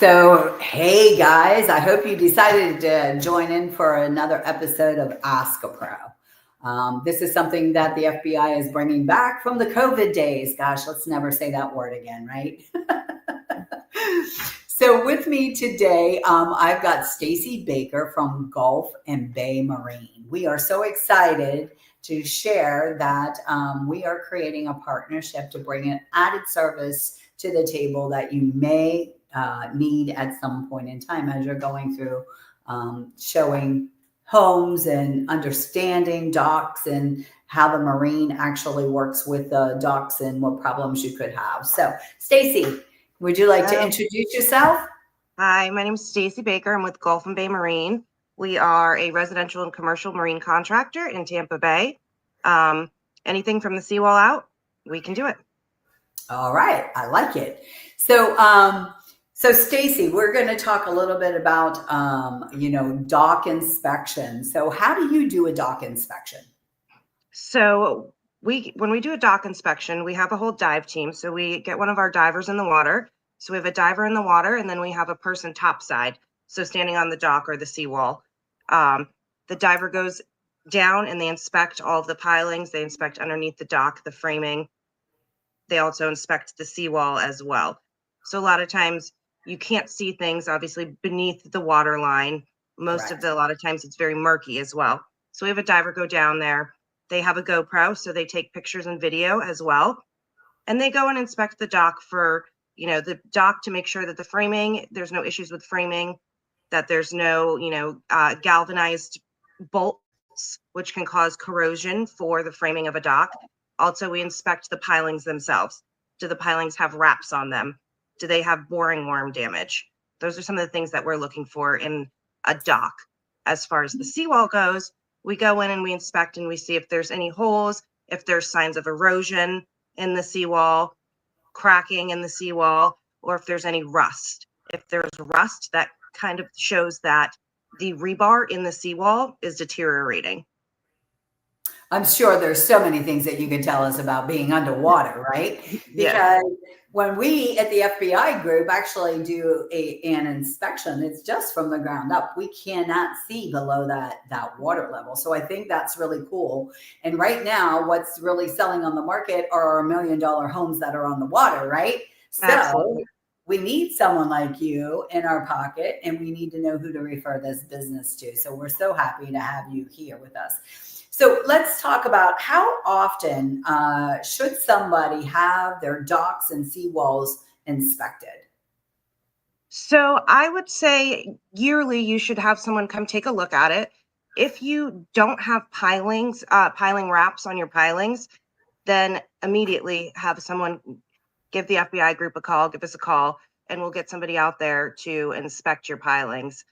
So, hey guys, I hope you decided to join in for another episode of Ask a Pro. This is something that the FBI is bringing back from the COVID days. Gosh, let's never say that word again, right? So, with me today, I've got Stacy Baker from Gulf and Bay Marine. We are so excited to share that we are creating a partnership to bring an added service to the table that you may need at some point in time as you're going through showing homes and understanding docks and how the marine actually works with the docks and what problems you could have. So, Stacy, would you like to introduce yourself? Hi, my name is Stacy Baker. I'm with Gulf and Bay Marine. We are a residential and commercial marine contractor in Tampa Bay. Anything from the Seawall out, we can do it. All right, I like it. So, Stacy, we're going to talk a little bit about, dock inspection. So, how do you do a dock inspection? So, when we do a dock inspection, we have a whole dive team. So we get one of our divers in the water. So we have a diver in the water, and then we have a person topside, so standing on the dock or the seawall. The diver goes down and they inspect all of the pilings. They inspect underneath the dock, the framing. They also inspect the seawall as well. So a lot of times you can't see things, obviously, beneath the water line. A lot of times it's very murky as well. So we have a diver go down there. They have a GoPro, so they take pictures and video as well. And they go and inspect the dock for, the dock to make sure that the framing, there's no issues with framing, that there's no, galvanized bolts, which can cause corrosion for the framing of a dock. Also, we inspect the pilings themselves. Do the pilings have wraps on them? Do they have boring worm damage? Those are some of the things that we're looking for in a dock. As far as the seawall goes, we go in and we inspect and we see if there's any holes, if there's signs of erosion in the seawall, cracking in the seawall, or if there's any rust. If there's rust, that kind of shows that the rebar in the seawall is deteriorating. I'm sure there's so many things that you can tell us about being underwater, right? Yeah. Because when we at the FBI group actually do an inspection, it's just from the ground up. We cannot see below that water level. So I think that's really cool. And right now, what's really selling on the market are our $1 million homes that are on the water, right? Absolutely. So we need someone like you in our pocket, and we need to know who to refer this business to. So we're so happy to have you here with us. So let's talk about how often should somebody have their docks and seawalls inspected? So I would say yearly you should have someone come take a look at it. If you don't have piling wraps on your pilings, then immediately have someone give the FBI group a call, give us a call, and we'll get somebody out there to inspect your pilings.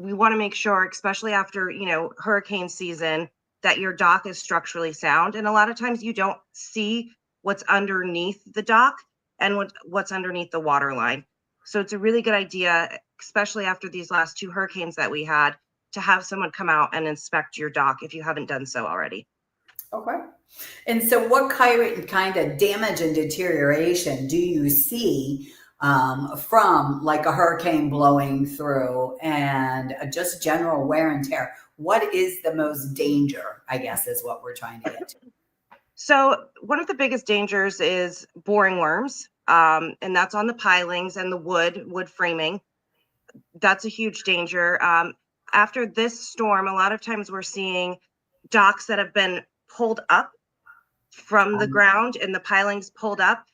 We want to make sure, especially after, hurricane season, that your dock is structurally sound. And a lot of times you don't see what's underneath the dock and what's underneath the water line. So it's a really good idea, especially after these last 2 hurricanes that we had, to have someone come out and inspect your dock if you haven't done so already. Okay. And so what kind of damage and deterioration do you see from like a hurricane blowing through and just general wear and tear? What is the most danger, I guess, is what we're trying to get to. So one of the biggest dangers is boring worms, and that's on the pilings and the wood framing. That's a huge danger. After this storm, a lot of times we're seeing docks that have been pulled up from the ground and the pilings pulled up.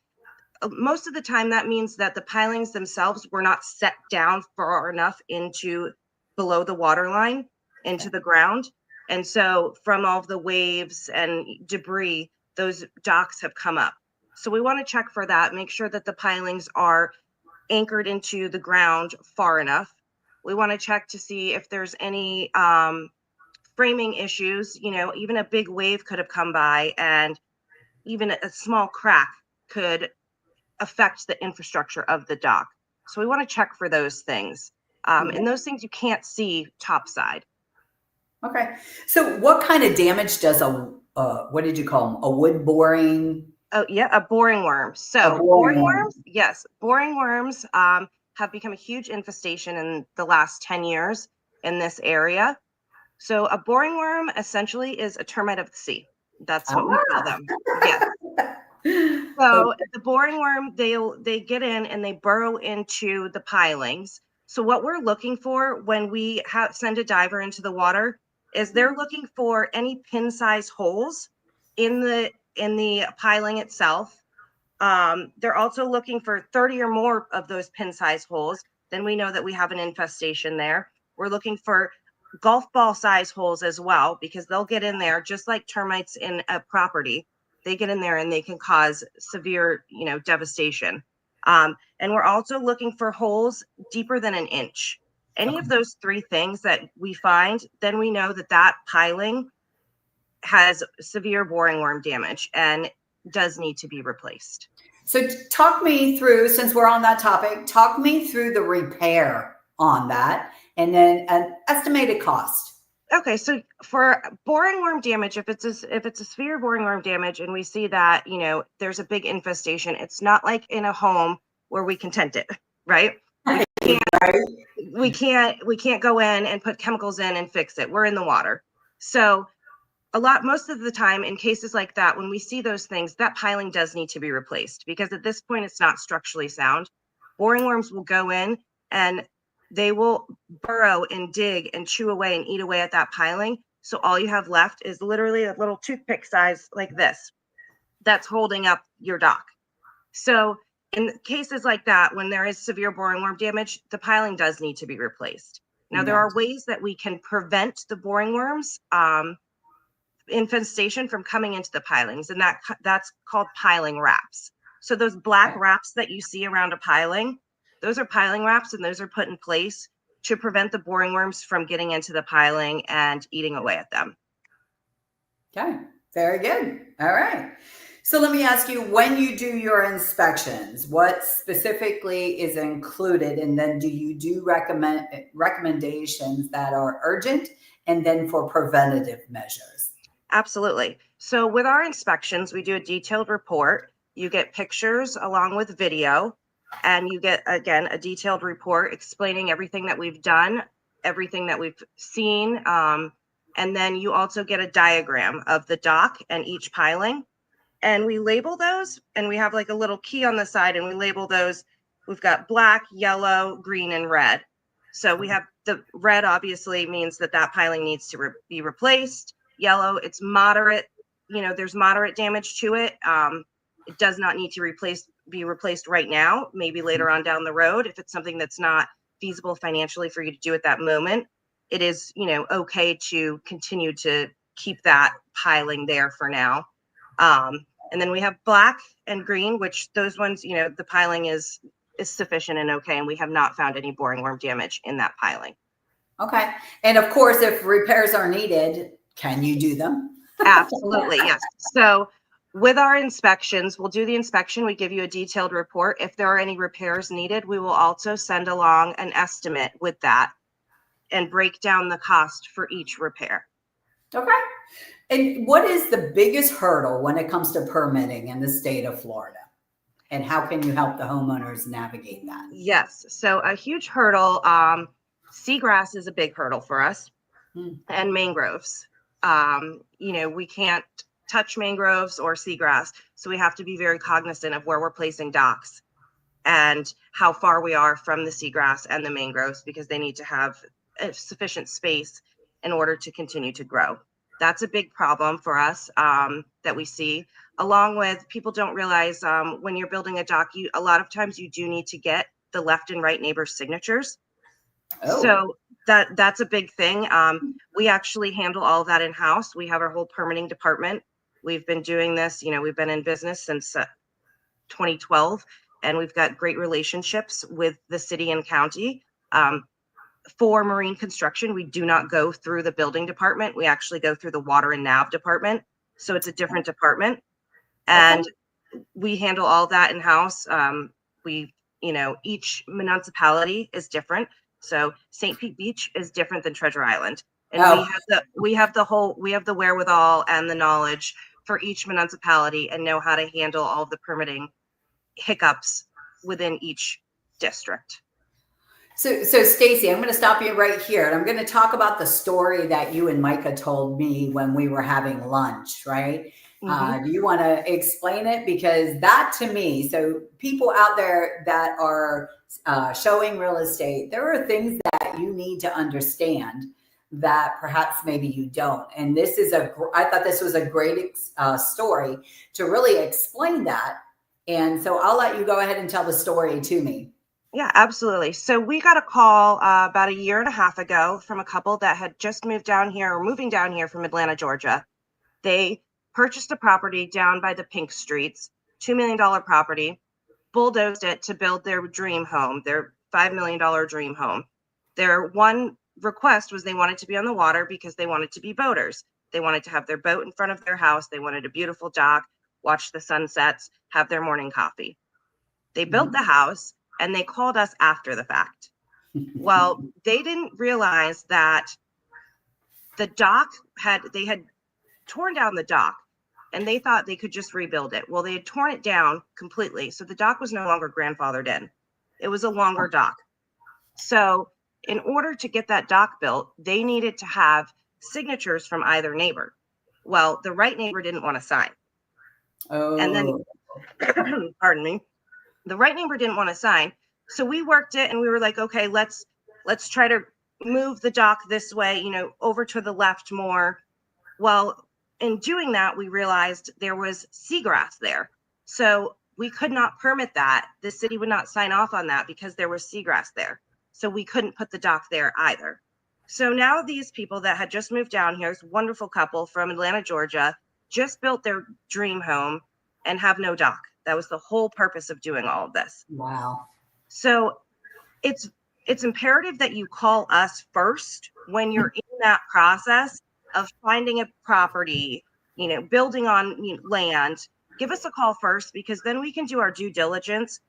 Most of the time that means that the pilings themselves were not set down far enough into below the water line into the ground. And so from all of the waves and debris, those docks have come up. So we want to check for that, make sure that the pilings are anchored into the ground far enough. We want to check to see if there's any framing issues. Even a big wave could have come by, and even a small crack could affect the infrastructure of the dock. So we want to check for those things. And those things you can't see topside. Okay. So what kind of damage does what did you call them? A wood boring? Oh, yeah, a boring worm. A So boring boring one. worms, yes, boring worms have become a huge infestation in the last 10 years in this area. So a boring worm essentially is a termite of the sea. That's what we call Ah. them. Yes. So the boring worm, they get in and they burrow into the pilings. So what we're looking for when we send a diver into the water is they're looking for any pin-size holes in the piling itself. They're also looking for 30 or more of those pin-size holes. Then we know that we have an infestation there. We're looking for golf ball size holes as well, because they'll get in there just like termites in a property. They get in there and they can cause severe, devastation. And we're also looking for holes deeper than an inch. Any of Okay. those three things that we find, then we know that that piling has severe boring worm damage and does need to be replaced. So talk me through, since we're on that topic, talk me through the repair on that and then an estimated cost. Okay, so for boring worm damage, if it's a severe boring worm damage, and we see that there's a big infestation, it's not like in a home where we can tent it, right? We can't Right? we can't go in and put chemicals in and fix it. We're in the water, so most of the time in cases like that, when we see those things, that piling does need to be replaced, because at this point it's not structurally sound. Boring worms will go in and they will burrow and dig and chew away and eat away at that piling. So all you have left is literally a little toothpick size like this that's holding up your dock. So in cases like that, when there is severe boring worm damage, the piling does need to be replaced. Now, there Yeah. are ways that we can prevent the boring worms infestation from coming into the pilings, and that's called piling wraps. So those black wraps that you see around a piling, those are piling wraps, and those are put in place to prevent the boring worms from getting into the piling and eating away at them. Okay. Very good. All right. So let me ask you, when you do your inspections, what specifically is included? And then do you do recommendations that are urgent and then for preventative measures? Absolutely. So with our inspections, we do a detailed report. You get pictures along with video, and you get, again, a detailed report explaining everything that we've done, everything that we've seen. And then you also get a diagram of the dock and each piling. And we label those, and we have like a little key on the side, and we label those. We've got black, yellow, green, and red. So we have the red, obviously means that that piling needs to be replaced. Yellow, it's moderate, there's moderate damage to it. It does not need to be replaced right now, maybe later on down the road. If it's something that's not feasible financially for you to do at that moment, it is, okay to continue to keep that piling there for now. And then we have black and green, which those ones, the piling is sufficient and okay, and we have not found any boring worm damage in that piling. Okay. And of course, if repairs are needed, can you do them? Absolutely, yes. So with our inspections, we'll do the inspection. We give you a detailed report. If there are any repairs needed, we will also send along an estimate with that and break down the cost for each repair. Okay. And what is the biggest hurdle when it comes to permitting in the state of Florida? And how can you help the homeowners navigate that? Yes. So a huge hurdle, seagrass is a big hurdle for us, and mangroves. We can't touch mangroves or seagrass. So we have to be very cognizant of where we're placing docks and how far we are from the seagrass and the mangroves, because they need to have sufficient space in order to continue to grow. That's a big problem for us that we see. Along with, people don't realize when you're building a dock, a lot of times you do need to get the left and right neighbors' signatures. Oh. So that's a big thing. We actually handle all of that in-house. We have our whole permitting department. We've been doing this, we've been in business since 2012, and we've got great relationships with the city and county. For marine construction, we do not go through the building department. We actually go through the water and nav department. So it's a different department. And we handle all that in-house. Each municipality is different. So St. Pete Beach is different than Treasure Island. And we have the wherewithal and the knowledge for each municipality and know how to handle all of the permitting hiccups within each district. So Stacy, I'm going to stop you right here, and I'm going to talk about the story that you and Micah told me when we were having lunch, right? Do you want to explain it? Because that to me, so people out there that are showing real estate, there are things that you need to understand that perhaps maybe you don't. And this is I thought this was a great story to really explain that. And so I'll let you go ahead and tell the story to me. Yeah, absolutely. So we got a call about 1.5 years ago from a couple that had just moved down here or moving down here from Atlanta, Georgia. They purchased a property down by the Pink Streets, $2 million property, bulldozed it to build their dream home, their $5 million dream home. Their one request was they wanted to be on the water because they wanted to be boaters. They wanted to have their boat in front of their house. They wanted a beautiful dock, watch the sunsets, have their morning coffee. They built the house and they called us after the fact. Well, they didn't realize that the dock they had torn down the dock and they thought they could just rebuild it. Well, they had torn it down completely. So the dock was no longer grandfathered in. It was a longer dock. So in order to get that dock built, they needed to have signatures from either neighbor. Well, the right neighbor didn't want to sign. Oh. And then, pardon me, the right neighbor didn't want to sign. So we worked it and we were like, okay, let's try to move the dock this way, over to the left more. Well, in doing that, we realized there was seagrass there. So we could not permit that. The city would not sign off on that because there was seagrass there. So we couldn't put the dock there either. So now these people that had just moved down here, this wonderful couple from Atlanta, Georgia, just built their dream home and have no dock. That was the whole purpose of doing all of this. Wow. So it's imperative that you call us first when you're in that process of finding a property, building on land. Give us a call first, because then we can do our due diligence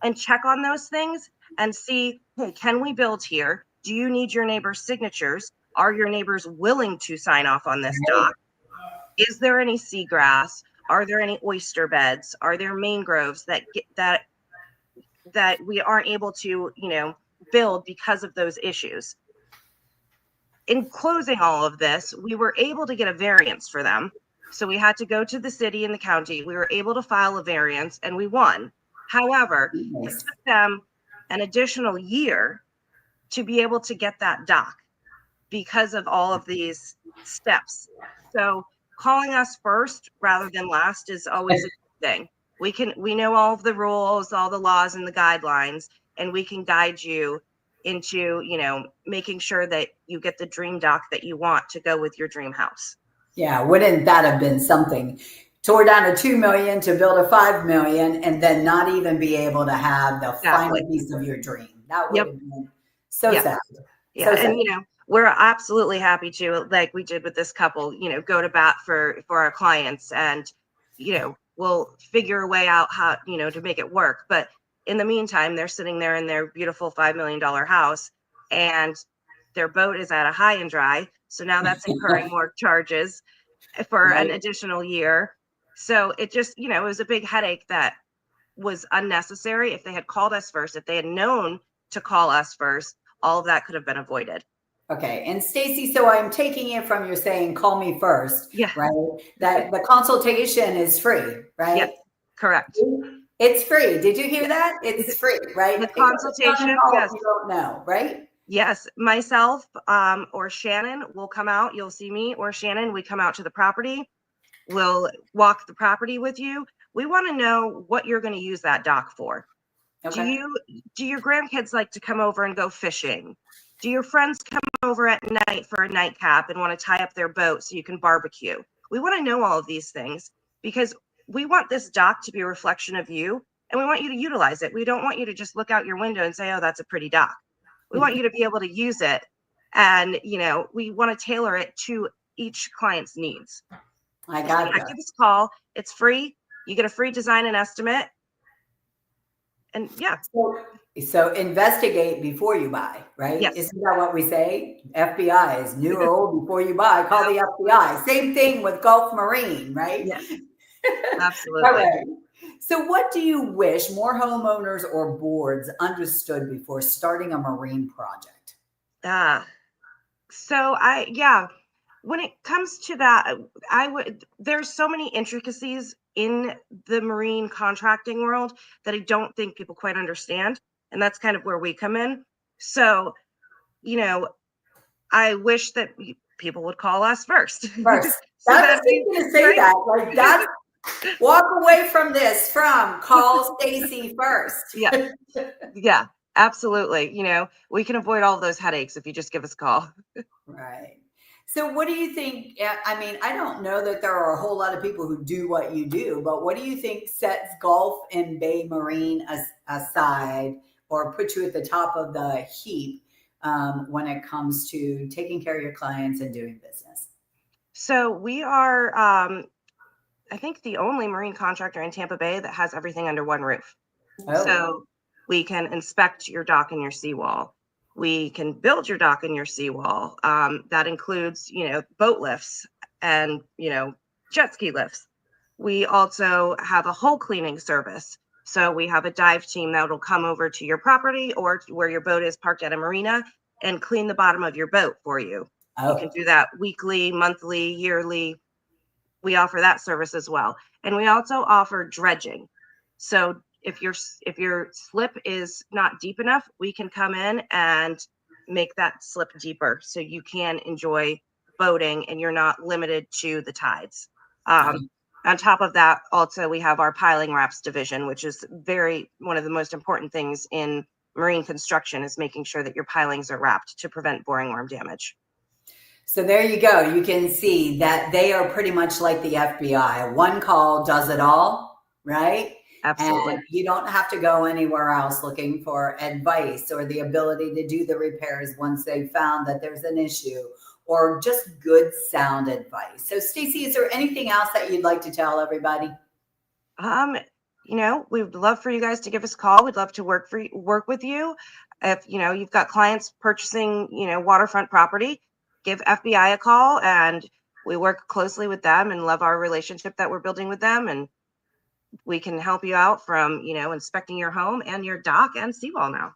and check on those things and see, hey, can we build here? Do you need your neighbor's signatures? Are your neighbors willing to sign off on this dock? Is there any seagrass? Are there any oyster beds? Are there mangroves that we aren't able to, build because of those issues? In closing all of this, we were able to get a variance for them. So we had to go to the city and the county. We were able to file a variance and we won. However, it took them an additional year to be able to get that dock because of all of these steps. So calling us first rather than last is always a good thing. We know all of the rules, all the laws and the guidelines, and we can guide you into, making sure that you get the dream dock that you want to go with your dream house. Yeah, wouldn't that have been something? Tore down a 2 million to build a 5 million and then not even be able to have the final piece of your dream. That would have been so sad. Yeah, so and we're absolutely happy to, like we did with this couple, go to bat for our clients, and we'll figure a way out how to make it work. But in the meantime, they're sitting there in their beautiful $5 million house, and their boat is at a high and dry. So now that's incurring more charges for an additional year. So it just, it was a big headache that was unnecessary. If they had called us first, if they had known to call us first, all of that could have been avoided. Okay. And Stacy, so I'm taking it from you're saying, call me first, right? That the consultation is free, right? Yes, correct. It's free. Did you hear that? It's free, right? The consultation, yes. You don't know, right? Yes, myself or Shannon will come out. You'll see me or Shannon. We come out to the property. We'll walk the property with you. We want to know what you're going to use that dock for. Okay. Do your grandkids like to come over and go fishing? Do your friends come over at night for a nightcap and want to tie up their boat so you can barbecue? We want to know all of these things because we want this dock to be a reflection of you, and we want you to utilize it. We don't want you to just look out your window and say, oh, that's a pretty dock. We want you to be able to use it, and we want to tailor it to each client's needs. I got that. Give us a call. It's free. You get a free design and estimate. And So investigate before you buy, right? Yes. Isn't that what we say? FBI is new or old before you buy. Call the FBI. Same thing with Gulf Marine, right? Yes, All absolutely. right. So, what do you wish more homeowners or boards understood before starting a marine project? Ah, so yeah, when it comes to that, I would, there's so many intricacies in the marine contracting world that I don't think people quite understand. And that's kind of where we come in. So, you know, I wish that people would call us first. First, So I that was we, thinking to say right? that. Like that. Walk away from this. From call Stacy first. Yeah, yeah, absolutely. We can avoid all of those headaches if you just give us a call. Right. So, what do you think? I mean, I don't know that there are a whole lot of people who do what you do, but what do you think sets Gulf and Bay Marine aside or put you at the top of the heap when it comes to taking care of your clients and doing business? So we are, I think, the only marine contractor in Tampa Bay that has everything under one roof. Oh, So we can inspect your dock and your seawall. We can build your dock and your seawall. That includes, boat lifts and, jet ski lifts. We also have a hull cleaning service. So we have a dive team that will come over to your property or where your boat is parked at a marina and clean the bottom of your boat for you. You can oh, do that weekly, monthly, yearly. We offer that service as well. And we also offer dredging. So if your slip is not deep enough, we can come in and make that slip deeper so you can enjoy boating and you're not limited to the tides. oh. On top of that, also we have our piling wraps division, which is very one of the most important things in marine construction is making sure that your pilings are wrapped to prevent boring worm damage. So there you go. You can see that they are pretty much like the FBI. One call does it all, right? And Absolutely. you don't have to go anywhere else looking for advice or the ability to do the repairs once they've found that there's an issue or just good sound advice. So, Stacey, is there anything else that you'd like to tell everybody? Um, we would love for you guys to give us a call. We'd love to work with you. If you've got clients purchasing, waterfront property, give FBI a call and we work closely with them and love our relationship that we're building with them. And we can help you out from, inspecting your home and your dock and seawall now.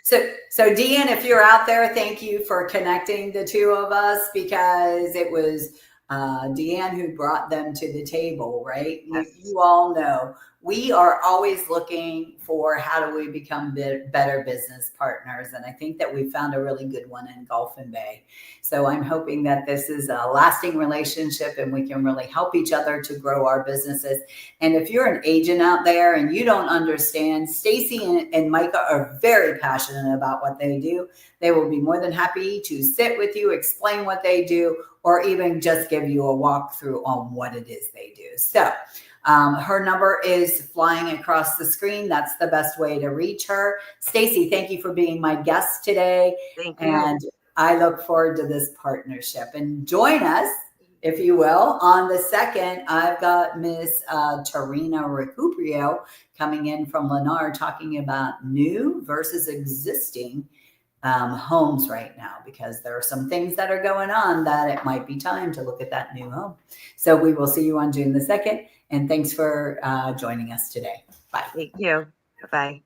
So Deanne, if you're out there, thank you for connecting the two of us because it was Deanne who brought them to the table, right? Yes. You all know we are always looking for how do we become better business partners. And I think that we found a really good one in Gulf and Bay. So I'm hoping that this is a lasting relationship and we can really help each other to grow our businesses. And if you're an agent out there and you don't understand, Stacy and Micah are very passionate about what they do. They will be more than happy to sit with you, explain what they do, or even just give you a walkthrough on what it is they do. So her number is flying across the screen. That's the best way to reach her. Stacy, thank you for being my guest today. Thank you. And I look forward to this partnership. And join us, if you will, on the 2nd. I've got Miss Tarina Recuprio coming in from Lennar talking about new versus existing homes right now, because there are some things that are going on that it might be time to look at that new home. So we will see you on June the 2nd. And thanks for joining us today. Bye. Thank you. Bye-bye.